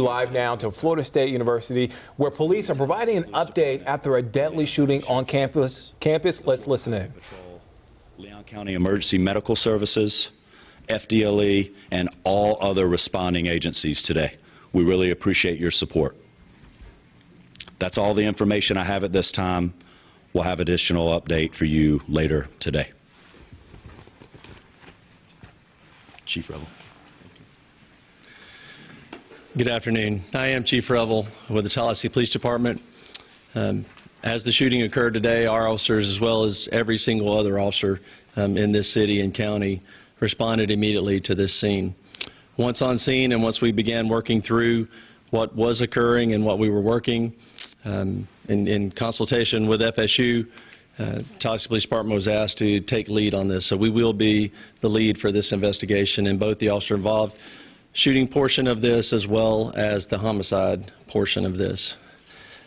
Live now to Florida State University, where police are providing an update after a deadly shooting on campus. Let's listen in. Leon County Emergency Medical Services, FDLE, and all other responding agencies today. We really appreciate your support. That's all the information I have at this time. We'll have additional update for you later today. Chief Revel. Good afternoon. I am Chief Revel with the Tallahassee Police Department. As the shooting occurred today, our officers, as well as every single other officer in this city and county, responded immediately to this scene. Once on scene and once we began working through what was occurring and what we were working, in consultation with FSU, Tallahassee Police Department was asked to take lead on this. So we will be the lead for this investigation, and both the officer involved shooting portion of this as well as the homicide portion of this.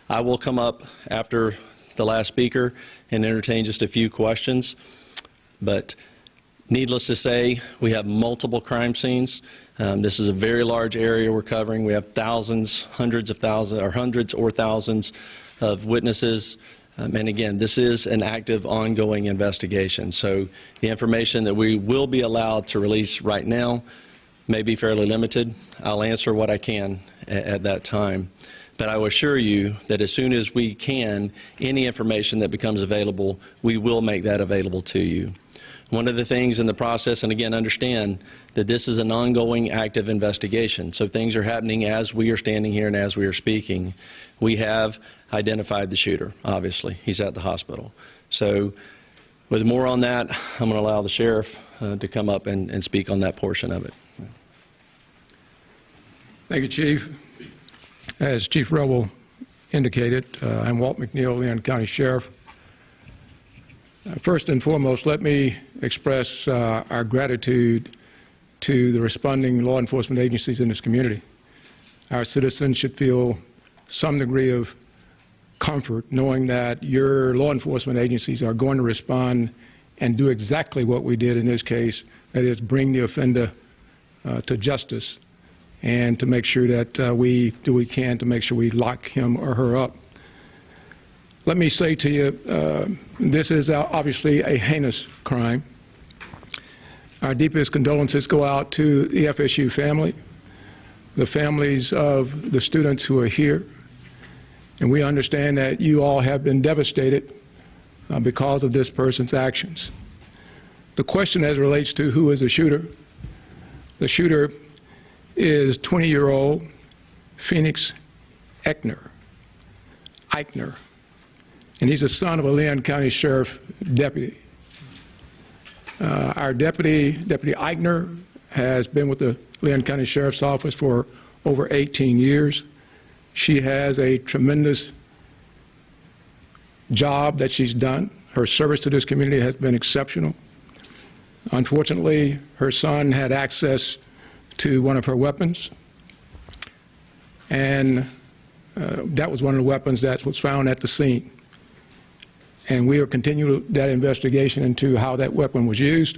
I will come up after the last speaker and entertain just a few questions, but needless to say, we have multiple crime scenes. This is a very large area we're covering. We have thousands, hundreds or thousands of witnesses. And again, this is an active, ongoing investigation. So the information that we will be allowed to release right now may be fairly limited. I'll answer what I can at that time. But I will assure you that as soon as we can, any information that becomes available, we will make that available to you. One of the things in the process, and again, understand that this is an ongoing active investigation. So things are happening as we are standing here and as we are speaking. We have identified the shooter, obviously. He's at the hospital. So with more on that, I'm going to allow the sheriff to come up and speak on that portion of it. Thank you, Chief. As Chief Revel indicated, I'm Walt McNeil, Leon County Sheriff. First and foremost, let me express our gratitude to the responding law enforcement agencies in this community. Our citizens should feel some degree of comfort knowing that your law enforcement agencies are going to respond and do exactly what we did in this case, that is, bring the offender to justice, and to make sure that we do what we can to make sure we lock him or her up. Let me say to you, this is obviously a heinous crime. Our deepest condolences go out to the FSU family, the families of the students who are here, and we understand that you all have been devastated because of this person's actions. The question as it relates to who is the shooter is 20-year-old Phoenix Eichner, and he's the son of a Leon County Sheriff deputy. Our Deputy Eichner has been with the Leon County Sheriff's Office for over 18 years. She has a tremendous job that she's done. Her service to this community has been exceptional. Unfortunately, her son had access to one of her weapons, and that was one of the weapons that was found at the scene. And we are continuing that investigation into how that weapon was used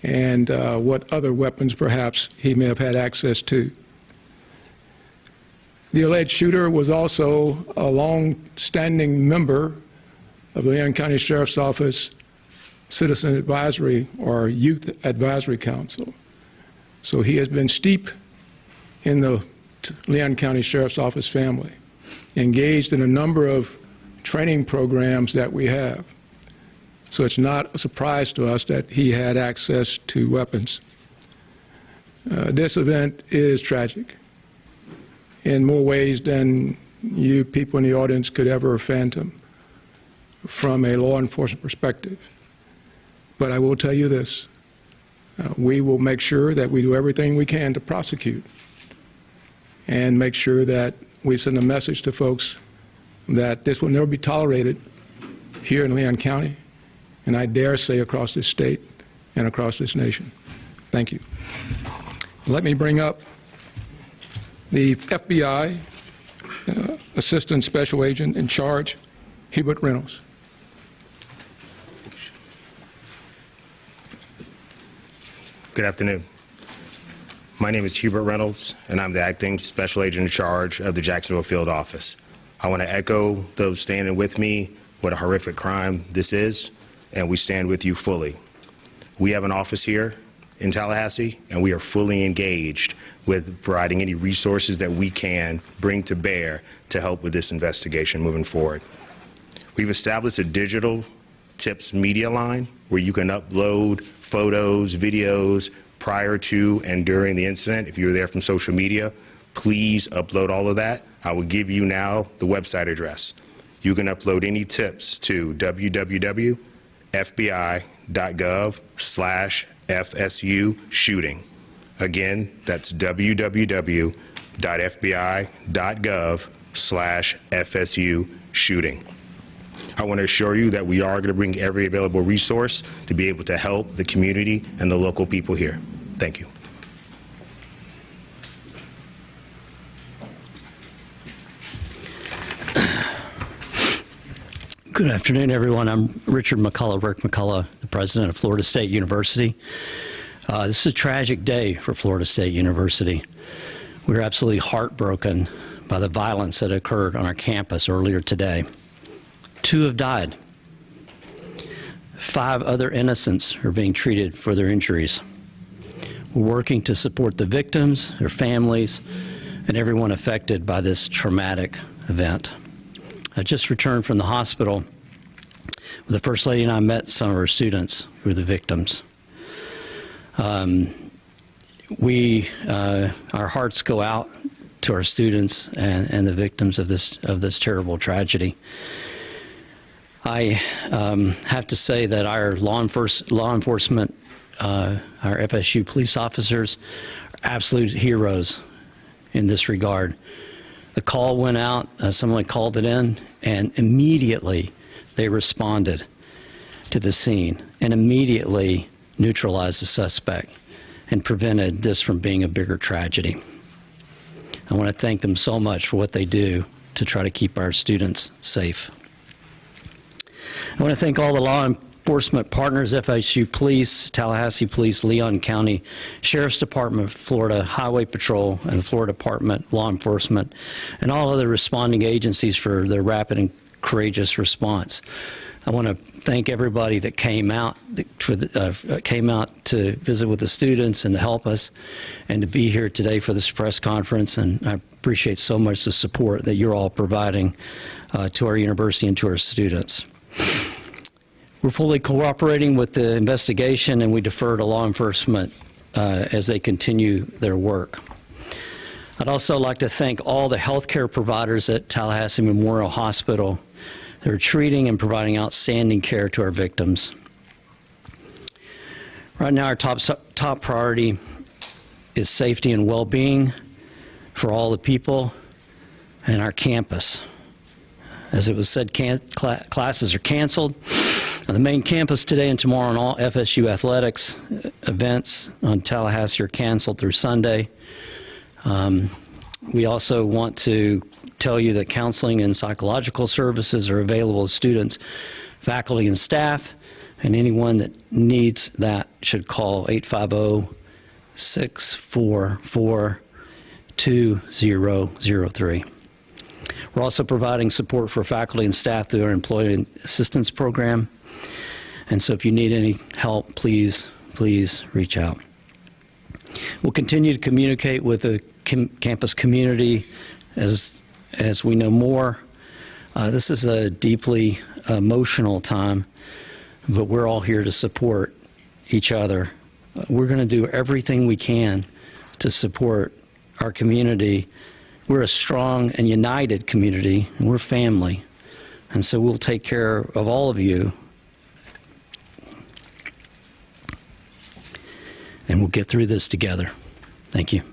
and what other weapons perhaps he may have had access to. The alleged shooter was also a long-standing member of the Leon County Sheriff's Office Citizen Advisory or Youth Advisory Council. So he has been steeped in the Leon County Sheriff's Office family, engaged in a number of training programs that we have. So it's not a surprise to us that he had access to weapons. This event is tragic in more ways than you people in the audience could ever fathom from a law enforcement perspective. But I will tell you this. We will make sure that we do everything we can to prosecute and make sure that we send a message to folks that this will never be tolerated here in Leon County, and I dare say across this state and across this nation. Thank you. Let me bring up the FBI Assistant Special Agent in charge, Hubert Reynolds. Good afternoon. My name is Hubert Reynolds, and I'm the acting special agent in charge of the Jacksonville field office. I want to echo those standing with me what a horrific crime this is, and we stand with you fully. We have an office here in Tallahassee, and we are fully engaged with providing any resources that we can bring to bear to help with this investigation moving forward. We've established a digital tips media line where you can upload photos, videos prior to and during the incident. If you were there from social media, please upload all of that. I will give you now the website address. You can upload any tips to www.fbi.gov/FSU shooting. Again, that's www.fbi.gov/FSU shooting. I want to assure you that we are going to bring every available resource to be able to help the community and the local people here. Thank you. Good afternoon, everyone. I'm Richard McCullough, Rick McCullough, the president of Florida State University. This is a tragic day for Florida State University. We're absolutely heartbroken by the violence that occurred on our campus earlier today. 2 have died. 5 other innocents are being treated for their injuries. We're working to support the victims, their families, and everyone affected by this traumatic event. I just returned from the hospital where the First Lady and I met some of our students who were the victims. Our hearts go out to our students and the victims of this terrible tragedy. I have to say that our law enforcement, our FSU police officers, are absolute heroes in this regard. The call went out, someone called it in, and immediately they responded to the scene and immediately neutralized the suspect and prevented this from being a bigger tragedy. I want to thank them so much for what they do to try to keep our students safe. I want to thank all the law enforcement partners, FSU Police, Tallahassee Police, Leon County Sheriff's Department, Florida Highway Patrol, and the Florida Department of Law Enforcement, and all other responding agencies for their rapid and courageous response. I want to thank everybody that came out to visit with the students and to help us and to be here today for this press conference, and I appreciate so much the support that you're all providing to our university and to our students. We're fully cooperating with the investigation, and we defer to law enforcement as they continue their work. I'd also like to thank all the healthcare providers at Tallahassee Memorial Hospital that are treating and providing outstanding care to our victims. Right now, our top priority is safety and well-being for all the people and our campus. As it was said, classes are canceled on the main campus today and tomorrow, and all FSU athletics events on Tallahassee are canceled through Sunday. We also want to tell you that counseling and psychological services are available to students, faculty, and staff, and anyone that needs that should call 850-644-2003. We're also providing support for faculty and staff through our Employee Assistance Program. And so if you need any help, please reach out. We'll continue to communicate with the campus community as we know more. This is a deeply emotional time, but we're all here to support each other. We're going to do everything we can to support our community. We're a strong and united community, and we're family. And so we'll take care of all of you, and we'll get through this together. Thank you.